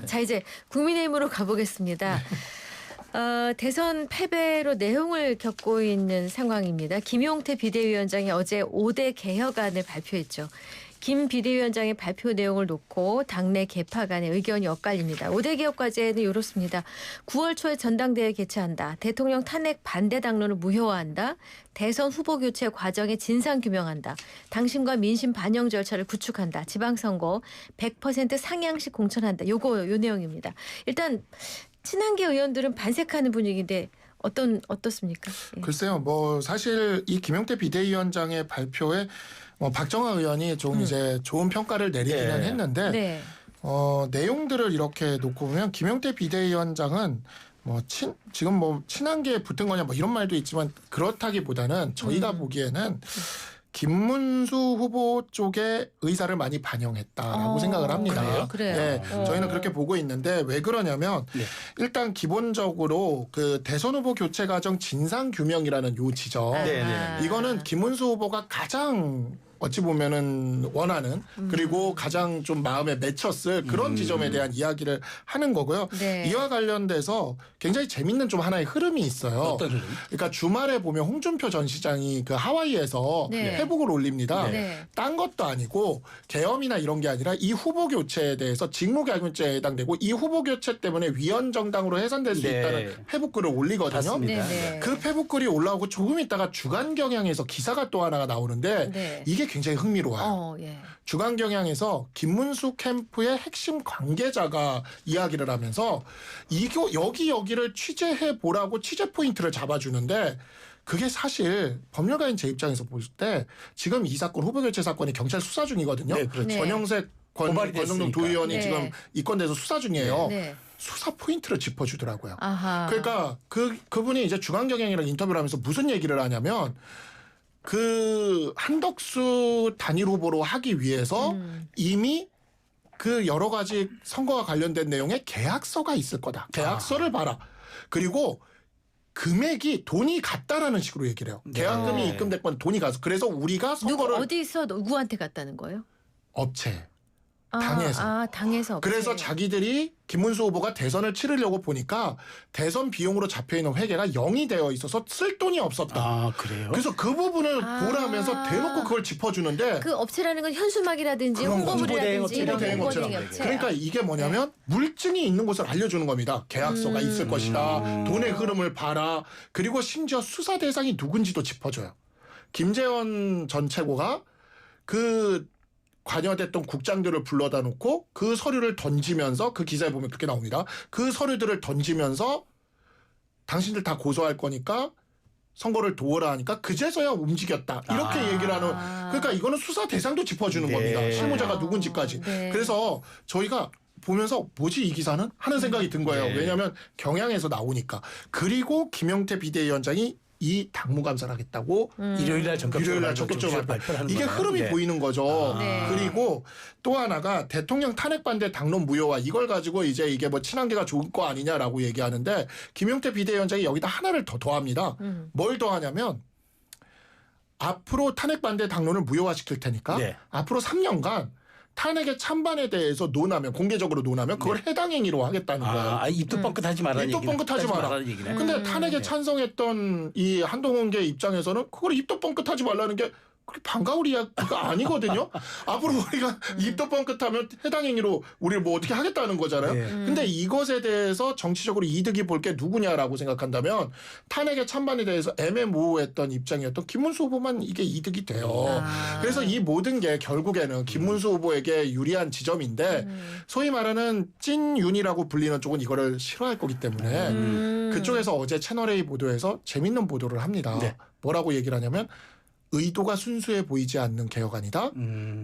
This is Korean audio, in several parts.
자, 이제 국민의힘으로 가보겠습니다. 대선 패배로 내홍을 겪고 있는 상황입니다. 김용태 비대위원장이 어제 5대 개혁안을 발표했죠. 김 비대위원장의 발표 내용을 놓고 당내 개파 간의 의견이 엇갈립니다. 5대 개혁 과제는 이렇습니다. 9월 초에 전당대회 개최한다. 대통령 탄핵 반대 당론을 무효화한다. 대선 후보 교체 과정에 진상 규명한다. 당심과 민심 반영 절차를 구축한다. 지방선거 100% 상향식 공천한다. 요 내용입니다. 일단 친한계 의원들은 반색하는 분위기인데 어떻습니까? 예. 글쎄요, 뭐 사실 이 김용태 비대위원장의 발표에 박정아 의원이 좀 이제 좋은 평가를 내리기는 했는데 네. 내용들을 이렇게 놓고 보면 김용태 비대위원장은 지금 뭐 친한계에 붙은 거냐 뭐 이런 말도 있지만 그렇다기보다는 저희가 보기에는 김문수 후보 쪽의 의사를 많이 반영했다라고 생각을 합니다. 그래요? 네, 저희는 그렇게 보고 있는데 왜 그러냐면 일단 기본적으로 그 대선 후보 교체 과정 진상 규명이라는 요 지점 이거는 김문수 후보가 가장 어찌 보면은 원하는 그리고 가장 좀 마음에 맺혔을 그런 지점에 대한 이야기를 하는 거고요. 네. 이와 관련돼서 굉장히 재밌는 좀 하나의 흐름이 있어요. 어떤 흐름? 그러니까 주말에 보면 홍준표 전 시장이 그 하와이에서 네. 회복을 올립니다. 네. 딴 것도 아니고 계엄이나 이런 게 아니라 이 후보 교체에 대해서 직무개혁죄에 해당되고 이 후보 교체 때문에 위헌 정당으로 해산될 수 있다는 회복글을 올리거든요. 맞습니다. 네. 그 회복글이 올라오고 조금 있다가 주간경향에서 기사가 또 하나가 나오는데 네. 이게 굉장히 흥미로워요. 예. 주간경향에서 김문수 캠프의 핵심 관계자가 이야기를 하면서 여기를 취재해 보라고 취재 포인트를 잡아주는데 그게 사실 법률가인 제 입장에서 볼 때 지금 이 사건 후보 교체 사건이 경찰 수사 중이거든요. 네, 그렇죠. 네. 전영색 고발이 권성동 됐으니까. 도의원이 네. 지금 입건돼서 수사 중이에요. 네. 수사 포인트를 짚어주더라고요. 아하. 그러니까 그분이 이제 주간경향이랑 인터뷰를 하면서 무슨 얘기를 하냐면 그 한덕수 단일 후보로 하기 위해서 이미 그 여러 가지 선거와 관련된 내용의 계약서가 있을 거다. 계약서를 봐라. 그리고 금액이 돈이 갔다라는 식으로 얘기를 해요. 계약금이 입금됐건 돈이 가서. 그래서 우리가 선거를 어디서 누구한테 갔다는 거예요? 업체. 당에서. 당에서. 그래서 자기들이 김문수 후보가 대선을 치르려고 보니까 대선 비용으로 잡혀있는 회계가 0이 되어 있어서 쓸 돈이 없었다. 아, 그래요? 그래서 그 부분을 보라면서 대놓고 그걸 짚어주는데 그 업체라는 건 현수막이라든지 그런 거. 홍보물이라든지 이런 홍보대행 업체라고. 홍보대행 업체. 그러니까 이게 뭐냐면 물증이 있는 곳을 알려주는 겁니다. 계약서가 있을 것이다. 돈의 흐름을 봐라. 그리고 심지어 수사 대상이 누군지도 짚어줘요. 김재원 전 최고가 그 관여됐던 국장들을 불러다 놓고 그 서류를 던지면서 그 기사에 보면 그렇게 나옵니다. 그 서류들을 던지면서 당신들 다 고소할 거니까 선거를 도와라 하니까 그제서야 움직였다. 이렇게 얘기를 하는. 그러니까 이거는 수사 대상도 짚어주는 겁니다. 실무자가 누군지까지. 네. 그래서 저희가 보면서 뭐지 이 기사는? 하는 생각이 든 거예요. 왜냐하면 경향에서 나오니까. 그리고 김용태 비대위원장이 이 당무감사를 하겠다고 일요일날 적극적으로 발표를 하는 이게 거예요? 흐름이 보이는 거죠. 네. 그리고 또 하나가 대통령 탄핵 반대 당론 무효화 이걸 가지고 이제 이게 뭐 친한계가 좋은 거 아니냐라고 얘기하는데 김용태 비대위원장이 여기다 하나를 더 더합니다. 뭘 더하냐면 앞으로 탄핵 반대 당론을 무효화시킬 테니까 앞으로 3년간 탄핵의 찬반에 대해서 공개적으로 논하면 그걸 해당 행위로 하겠다는 거예요. 입도 뻥끗하지 말라는 입도 뻥끗하지 마라. 얘기네. 근데 탄핵에 찬성했던 이 한동훈계 입장에서는 그걸 입도 뻥끗하지 말라는 게 그렇게 반가울 이야기가 아니거든요. 앞으로 우리가 입도 뻥끗하면 해당 행위로 우리를 뭐 어떻게 하겠다는 거잖아요. 근데 이것에 대해서 정치적으로 이득이 볼 게 누구냐라고 생각한다면 탄핵의 찬반에 대해서 애매모호했던 입장이었던 김문수 후보만 이게 이득이 돼요. 그래서 이 모든 게 결국에는 김문수 후보에게 유리한 지점인데 소위 말하는 찐윤이라고 불리는 쪽은 이거를 싫어할 거기 때문에 그쪽에서 어제 채널A 보도에서 재밌는 보도를 합니다. 뭐라고 얘기를 하냐면 의도가 순수해 보이지 않는 개혁안이다.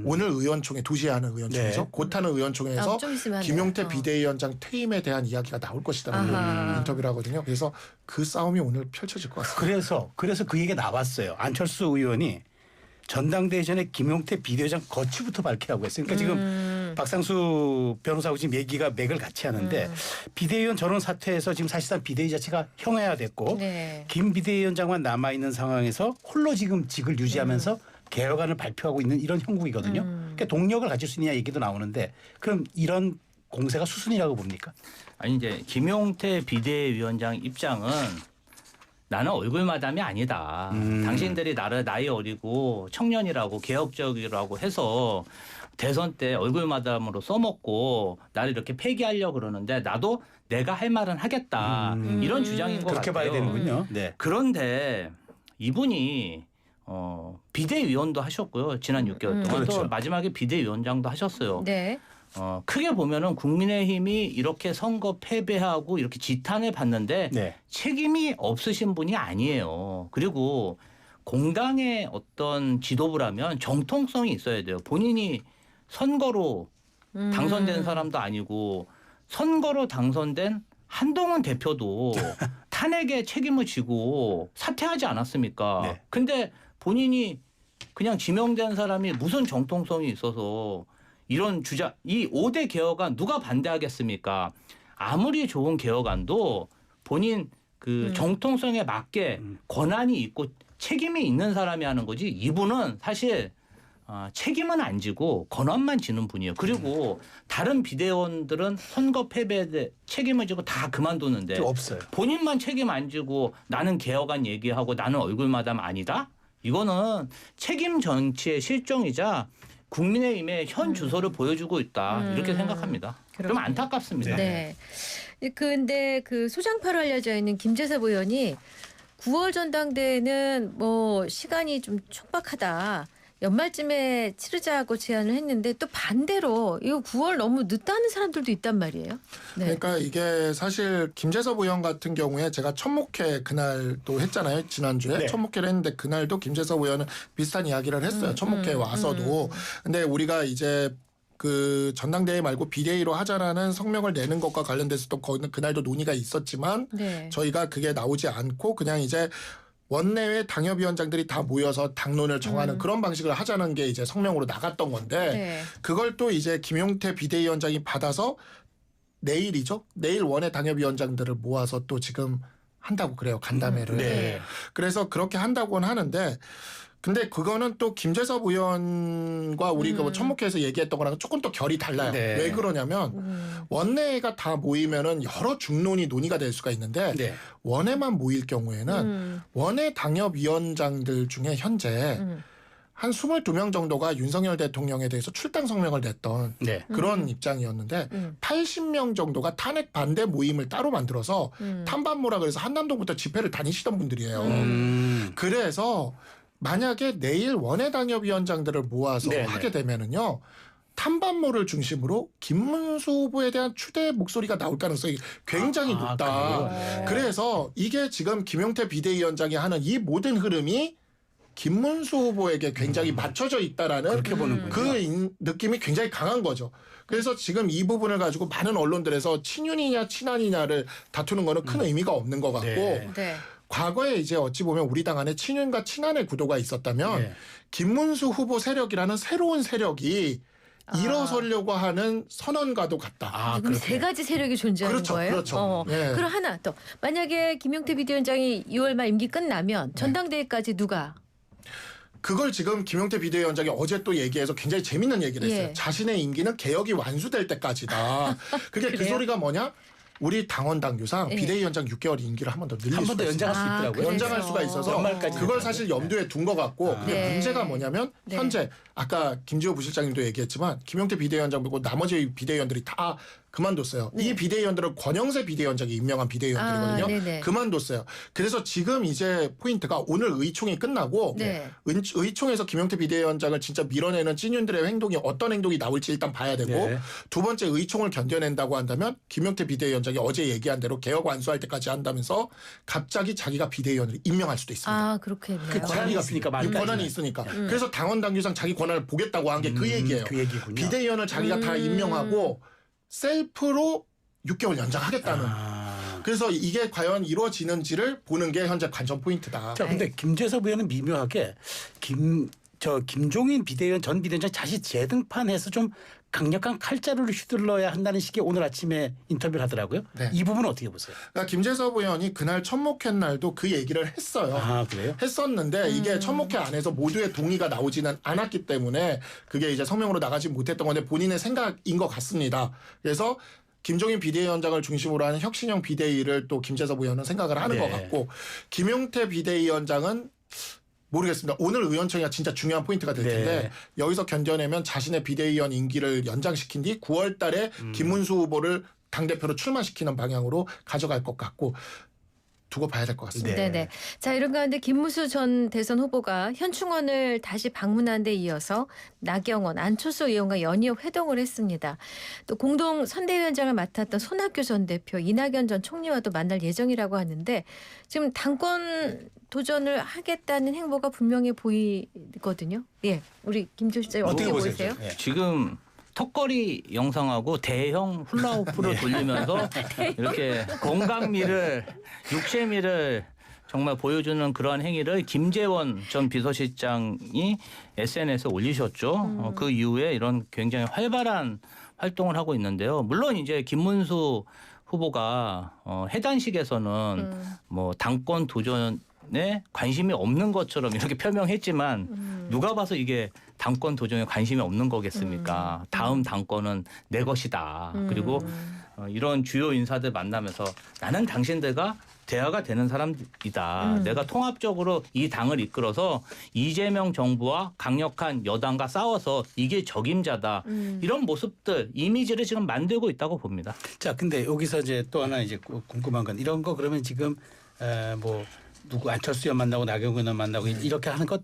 오늘 의원총회 2시에 하는 의원총회에서 곧 하는 의원총회에서 좀 있으면 김용태 하네요. 비대위원장 퇴임에 대한 이야기가 나올 것이다라고 인터뷰를 하거든요. 그래서 그 싸움이 오늘 펼쳐질 것 같습니다. 그래서 그 얘기가 나왔어요. 안철수 의원이 전당대회 전에 김용태 비대위원장 거취부터 밝히라고 했어요. 그러니까 지금 박상수 변호사하고 지금 얘기가 맥을 같이 하는데 비대위원 전원 사퇴해서 지금 사실상 비대위 자체가 형해화됐고 김 비대위원장만 남아있는 상황에서 홀로 지금 직을 유지하면서 개혁안을 발표하고 있는 이런 형국이거든요. 그러니까 동력을 가질 수 있느냐 얘기도 나오는데 그럼 이런 공세가 수순이라고 봅니까? 아니 이제 김용태 비대위원장 입장은 나는 얼굴 마담이 아니다. 당신들이 나를 나이 어리고 청년이라고 개혁적이라고 해서 대선 때 얼굴 마담으로 써먹고 나를 이렇게 폐기하려고 그러는데 나도 내가 할 말은 하겠다. 이런 주장인 것 그렇게 같아요. 봐야 되는군요. 네. 그런데 이분이 비대위원도 하셨고요. 지난 6개월 동안 그렇죠. 또 마지막에 비대위원장도 하셨어요. 네. 크게 보면은 국민의힘이 이렇게 선거 패배하고 이렇게 지탄을 받는데 네. 책임이 없으신 분이 아니에요. 그리고 공당의 어떤 지도부라면 정통성이 있어야 돼요. 본인이 선거로 당선된 사람도 아니고 선거로 당선된 한동훈 대표도 탄핵에 책임을 지고 사퇴하지 않았습니까? 네. 근데 본인이 그냥 지명된 사람이 무슨 정통성이 있어서 이런 주장, 이 5대 개혁안 누가 반대하겠습니까? 아무리 좋은 개혁안도 본인 그 정통성에 맞게 권한이 있고 책임이 있는 사람이 하는 거지 이분은 사실 책임은 안 지고 권한만 지는 분이에요. 그리고 다른 비대위원들은 선거 패배에 대해 책임을 지고 다 그만두는데 좀 없어요. 본인만 책임 안 지고 나는 개혁안 얘기하고 나는 얼굴 마담 아니다? 이거는 책임 정치의 실종이자 국민의힘의 현 주소를 보여주고 있다. 이렇게 생각합니다. 좀 그렇군요. 안타깝습니다. 네. 근데 그 소장파로 알려져 있는 김재섭 의원이 9월 전당대회는 뭐 시간이 좀 촉박하다. 연말쯤에 치르자고 제안을 했는데 또 반대로 이거 9월 너무 늦다는 사람들도 있단 말이에요. 네. 그러니까 이게 사실 김재섭 의원 같은 경우에 제가 첫목회 그날도 했잖아요. 지난주에 네. 첫목회를 했는데 그날도 김재섭 의원은 비슷한 이야기를 했어요. 첫목회에 와서도. 근데 우리가 이제 그 전당대회 말고 비대위로 하자라는 성명을 내는 것과 관련돼서 또 그날도 논의가 있었지만 네. 저희가 그게 나오지 않고 그냥 이제 원내외 당협위원장들이 다 모여서 당론을 정하는 그런 방식을 하자는 게 이제 성명으로 나갔던 건데 네. 그걸 또 이제 김용태 비대위원장이 받아서 내일이죠. 내일 원외 당협위원장들을 모아서 또 지금 한다고 그래요. 간담회를. 네. 그래서 그렇게 한다고는 하는데 근데 그거는 또 김재섭 의원과 우리가 뭐 천목회에서 얘기했던 거랑 조금 또 결이 달라요. 네. 왜 그러냐면 원내가 다 모이면은 여러 중론이 논의가 될 수가 있는데 네. 원내만 모일 경우에는 원내 당협위원장들 중에 현재 한 22명 정도가 윤석열 대통령에 대해서 출당 성명을 냈던 네. 그런 입장이었는데 80명 정도가 탄핵 반대 모임을 따로 만들어서 탄반모라 그래서 한남동부터 집회를 다니시던 분들이에요. 그래서 만약에 내일 원외당협위원장들을 모아서 네네. 하게 되면은요. 탄반모를 중심으로 김문수 후보에 대한 추대 목소리가 나올 가능성이 굉장히 높다. 그래요? 그래서 이게 지금 김용태 비대위원장이 하는 이 모든 흐름이 김문수 후보에게 굉장히 맞춰져 있다라는 그렇게 보는군요. 그 느낌이 굉장히 강한 거죠. 그래서 지금 이 부분을 가지고 많은 언론들에서 친윤이냐 친한이냐를 다투는 거는 큰 의미가 없는 것 같고 네. 네. 과거에 이제 어찌 보면 우리 당 안에 친윤과 친한의 구도가 있었다면 네. 김문수 후보 세력이라는 새로운 세력이 일어서려고 하는 선언과도 같다. 지금 세 가지 세력이 존재하는 그렇죠, 거예요. 그렇죠. 예. 그럼 하나 또 만약에 김용태 비대위원장이 2월 말 임기 끝나면 전당대회까지 누가? 그걸 지금 김용태 비대위원장이 어제 또 얘기해서 굉장히 재밌는 얘기를 했어요. 예. 자신의 임기는 개혁이 완수될 때까지다. 그게 그 그래요? 소리가 뭐냐? 우리 당원 당규상 예. 비대위원장 6개월 임기를 한 번 더 늘릴 한 번 수가 더 있어요. 연장할 수 있더라고요. 그래서. 연장할 수가 있어서 연말까지 그걸 사실 염두에 둔 것 같고 근데 네. 문제가 뭐냐면 네. 현재 아까 김지호 부실장님도 얘기했지만 김용태 비대위원장 말고 나머지 비대위원들이 다 그만뒀어요. 이 비대위원들은 권영세 비대위원장이 임명한 비대위원들이거든요. 네네. 그만뒀어요. 그래서 지금 이제 포인트가 오늘 의총이 끝나고 네. 의총에서 김용태 비대위원장을 진짜 밀어내는 찐윤들의 행동이 어떤 행동이 나올지 일단 봐야 되고 네. 두 번째 의총을 견뎌낸다고 한다면 김용태 비대위원장이 어제 얘기한 대로 개혁 완수할 때까지 한다면서 갑자기 자기가 비대위원을 임명할 수도 있습니다. 아 그렇겠네요. 그 권한이 있으니까 이 말까지는. 권한이 있으니까. 그래서 당원 당규상 자기 권한을 보겠다고 한 게 그 얘기예요. 그 얘기군요. 비대위원을 자기가 다 임명하고 셀프로 6개월 연장하겠다는. 그래서 이게 과연 이루어지는지를 보는 게 현재 관전 포인트다. 자, 근데 김재섭 의원은 미묘하게 김종인 비대위원 전 비대위원장 다시 재등판해서 좀 강력한 칼자루를 휘둘러야 한다는 식의 오늘 아침에 인터뷰를 하더라고요. 네. 이 부분은 어떻게 보세요? 그러니까 김재섭 의원이 그날 첫목회 날도 그 얘기를 했어요. 아 그래요? 했었는데 이게 첫목회 안에서 모두의 동의가 나오지는 않았기 때문에 그게 이제 성명으로 나가지 못했던 건데 본인의 생각인 것 같습니다. 그래서 김종인 비대위원장을 중심으로 하는 혁신형 비대위를 또 김재섭 의원은 생각을 하는 네. 것 같고 김용태 비대위원장은 모르겠습니다. 오늘 의원총회가 진짜 중요한 포인트가 될 텐데 네. 여기서 견뎌내면 자신의 비대위원 임기를 연장시킨 뒤 9월 달에 김문수 후보를 당대표로 출마시키는 방향으로 가져갈 것 같고 두고 봐야 될 것 같습니다. 네. 네네. 자, 이런 가운데 김문수 전 대선 후보가 현충원을 다시 방문한 데 이어서 나경원, 안철수 의원과 연이어 회동을 했습니다. 또 공동 선대위원장을 맡았던 손학규 전 대표, 이낙연 전 총리와도 만날 예정이라고 하는데 지금 당권 도전을 하겠다는 행보가 분명히 보이거든요. 예, 우리 김 실장님 어떻게 보세요? 예. 지금 턱걸이 영상하고 대형 훌라후프를 돌리면서 이렇게 건강미를 육체미를 정말 보여주는 그러한 행위를 김재원 전 비서실장이 SNS에 올리셨죠. 그 이후에 이런 굉장히 활발한 활동을 하고 있는데요. 물론 이제 김문수 후보가 해단식에서는 뭐 당권 도전에 관심이 없는 것처럼 이렇게 표명했지만 누가 봐서 이게 당권 도전에 관심이 없는 거겠습니까? 다음 당권은 내 것이다. 그리고 이런 주요 인사들 만나면서 나는 당신들과 대화가 되는 사람이다. 내가 통합적으로 이 당을 이끌어서 이재명 정부와 강력한 여당과 싸워서 이게 적임자다. 이런 모습들, 이미지를 지금 만들고 있다고 봅니다. 자, 근데 여기서 이제 또 하나 이제 궁금한 건 이런 거 그러면 지금 뭐 누구 안철수 의원 만나고 나경원 의원 만나고 이렇게 하는 것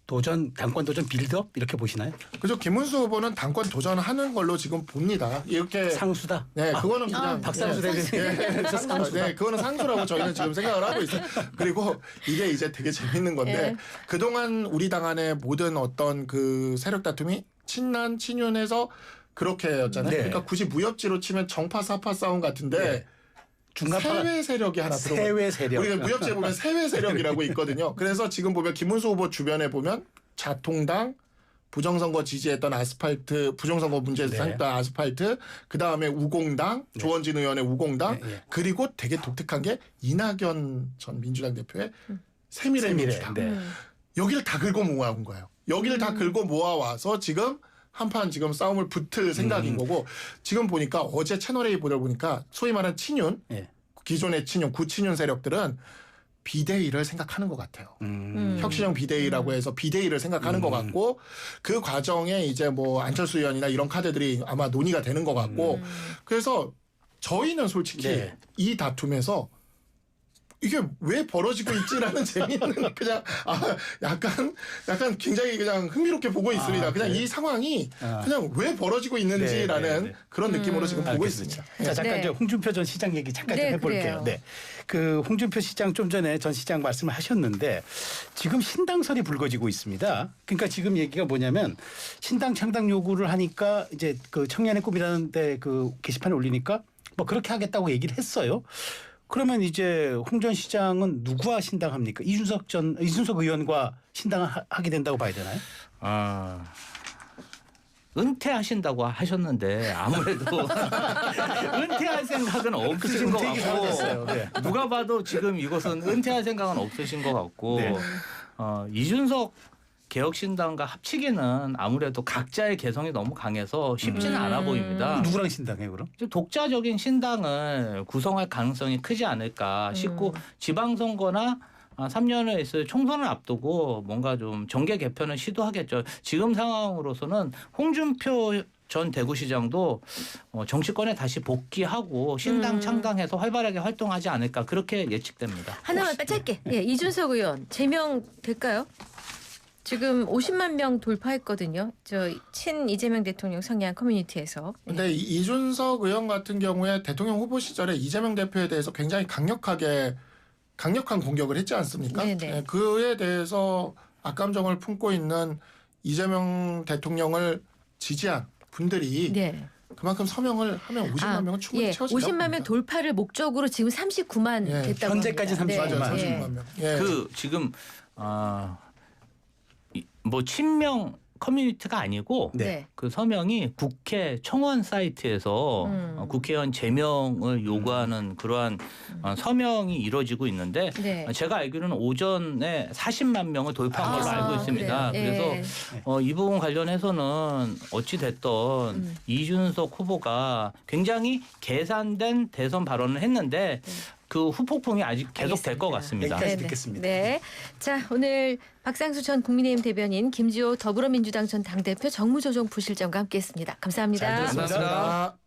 도전 당권 도전 빌드업 이렇게 보시나요? 그죠. 김문수 후보는 당권 도전하는 걸로 지금 봅니다. 이렇게 상수다. 네, 그거는 그냥 박상수 대표. 상수다. 네, 그거는 상수라고 저희는 지금 생각을 하고 있어요. 그리고 이게 이제 되게 재밌는 건데 네. 그동안 우리 당 안에 모든 어떤 그 세력 다툼이 친난 친윤해서 그렇게였잖아요. 네. 그러니까 굳이 무협지로 치면 정파 사파 싸움 같은데 네. 중간파 세외 세력이 하나 들어가. 세외 세력. 우리가 무협지에 보면 세외 세력이라고 있거든요. 그래서 지금 보면 김문수 후보 주변에 보면 자통당, 부정선거 지지했던 아스팔트, 부정선거 문제에서 네. 상했던 아스팔트, 그 다음에 우공당, 조원진 의원의 우공당, 네, 네. 그리고 되게 독특한 게 이낙연 전 민주당 대표의 세미래민주당. 네. 여기를 다 긁어 모아온 거예요. 여기를 다 긁어 모아와서 지금 한판 지금 싸움을 붙을 생각인 거고 지금 보니까 어제 채널A 보다 보니까 소위 말하는 친윤, 네. 기존의 친윤, 구친윤 세력들은 비대위를 생각하는 것 같아요. 혁신형 비대위라고 해서 비대위를 생각하는 것 같고 그 과정에 이제 뭐 안철수 의원이나 이런 카드들이 아마 논의가 되는 것 같고 그래서 저희는 솔직히 네. 이 다툼에서 이게 왜 벌어지고 있지라는 재미있는 그냥 약간 굉장히 그냥 흥미롭게 보고 있습니다. 그냥 그래요? 이 상황이 그냥 왜 벌어지고 있는지라는 네, 네, 네. 그런 느낌으로 지금 보고 알겠습니다. 있습니다. 자, 잠깐 네. 저 홍준표 전 시장 얘기 잠깐 네, 좀 해볼게요. 그래요. 네, 그 홍준표 시장 좀 전에 전 시장 말씀을 하셨는데 지금 신당설이 불거지고 있습니다. 그러니까 지금 얘기가 뭐냐면 신당 창당 요구를 하니까 이제 그 청년의 꿈이라는데 그 게시판에 올리니까 뭐 그렇게 하겠다고 얘기를 했어요. 그러면 이제 홍 전 시장은 누구와 신당합니까? 이준석 의원과 신당을 하게 된다고 봐야 되나요? 은퇴하신다고 하셨는데 아무래도 은퇴할 생각은 없으신 것 은퇴 얘기를 했어요. 같고 네. 누가 봐도 지금 이것은 은퇴할 생각은 없으신 것 같고 네. 이준석 개혁신당과 합치기는 아무래도 각자의 개성이 너무 강해서 쉽지는 않아 보입니다. 누구랑 신당해요 그럼? 이제 독자적인 신당을 구성할 가능성이 크지 않을까 싶고 지방선거나 3년에 있을 총선을 앞두고 뭔가 좀 정계 개편을 시도하겠죠. 지금 상황으로서는 홍준표 전 대구시장도 정치권에 다시 복귀하고 신당 창당해서 활발하게 활동하지 않을까 그렇게 예측됩니다. 하나만 짧게. 예, 이준석 의원 제명 될까요? 지금 50만 명 돌파했거든요. 저 친 이재명 대통령 성향 커뮤니티에서. 근데 이준석 의원 같은 경우에 대통령 후보 시절에 이재명 대표에 대해서 굉장히 강력한 공격을 했지 않습니까? 네네. 네, 그에 대해서 악감정을 품고 있는 이재명 대통령을 지지한 분들이 네. 그만큼 서명을 하면 50만 명은 충분히 채워진다고 50만 명 봅니다. 돌파를 목적으로 지금 39만 예, 됐다고 현재까지 합니다. 39만. 맞아요. 네. 30만 명. 예. 그 지금 뭐 친명 커뮤니티가 아니고 네. 그 서명이 국회 청원 사이트에서 국회의원 제명을 요구하는 그러한 서명이 이루어지고 있는데 네. 제가 알기로는 오전에 40만 명을 돌파한 걸로 알고 있습니다. 그래요? 그래서 이 부분 관련해서는 어찌 됐던 이준석 후보가 굉장히 계산된 대선 발언을 했는데 그 후폭풍이 아직 계속 될 것 같습니다. 여기까지 듣겠습니다. 네. 자, 오늘 박상수 전 국민의힘 대변인, 김지호 더불어민주당 전 당대표 정무조정 부실장과 함께했습니다. 감사합니다. 잘 들었습니다. 감사합니다.